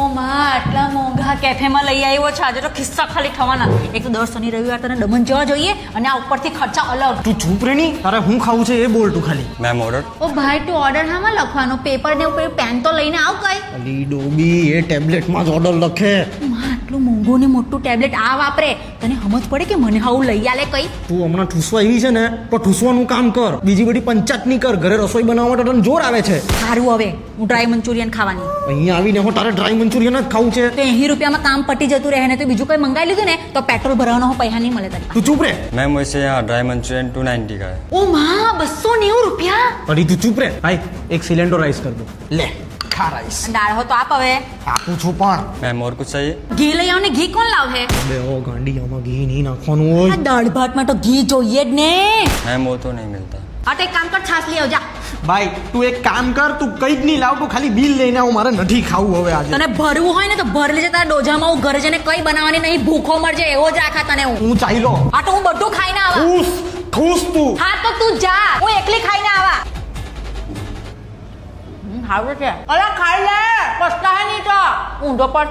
ઓ માં આટલા મોંઘા કેફેમાં લઈ આવ્યો છે આજે તો ખિસ્સા ખાલી થવાના. એક તો દર શનિ રવિવાર તને દમણ જવા જોઈએ અને આ ઉપરથી ખર્ચા અલગ. તું ચૂપ રે ની, તારે હું ખાવું છે એ બોલ તું ખાલી. Ma'am order. ઓ ભાઈ તું ઓર્ડર હામાં લખવાનો? પેપર ને ઉપર પેન તો લઈને આવ કઈ. અલી ડોબી એ ટેબ્લેટમાં જ ઓર્ડર લખે. માં આટલું મોંઘું ને મોટું ટેબ્લેટ આ વાપરે, તને સમજ પડે કે મને હાવું લઈ આલે કઈ? તું હમણાં ઠૂસવા આવી છે ને તો ઠૂસવાનું કામ કર, બીજી બધી પંચાયત નહીં કર. ઘરે રસોઈ બનાવવા માટે તને જોર આવે છે. સારું હવે હું ડ્રાય મંચુરિયન ખાવાની. અહીંયા આવીને હું તારે ડ્રાય મંચુરિયન જ ખાવું છે. તો 80 રૂપિયામાં કામ પટી જતું રહે ને તો બીજું કોઈ મંગાવી લીધું ને તો પેટ્રોલ ભરવાનો પૈસા નહીં મળે તને. તું ચૂપ રે. मैम वैसे यहाँ ड्राई मंचूरियन 290 का है. ઓ માં 290 રૂપિયા. અરે તું ચૂપ રે. ભાઈ એક સિલેન્ડર રાઈસ કર દો. લે ખા રાઈસ. દાળ હો તો આપ હવે. આપું છું પણ. मैम और कुछ चाहिए? ઘી લઈ આવ ને. ઘી કોણ લાવે? બે ઓ ગાંડી આમાં ઘી નહીં નાખવાનું હોય. આ દાળ ભાતમાં તો ઘી જોઈએ જ ને. मैम वो तो नहीं मिलता. આ તો એક કામ કર, છાશ લઈ આવજા. ભાઈ તું એક કામ કર, તું કઈ જ નહીં લાવ, તું ખાલી બિલ લઈને આવ. મારે નથી ખાવું હવે આજે. તને ભરવું હોય ને તો ભર લેજે તારા ડોજામાં. હું ઘરે જઈને કઈ બનાવવાની નહીં, ભૂખો મરજે એવો જ રાખા તને હું. હું ચાલ્યો. આ તો હું બધું ખાઈને આવા. ઠૂસ ઠૂસ તું. હા તો તું જા, હું એકલી ખાઈને આવા. હારું છે. અલા ખાઈ લે, પસ્તાય નહીં તો ઊંધો પર.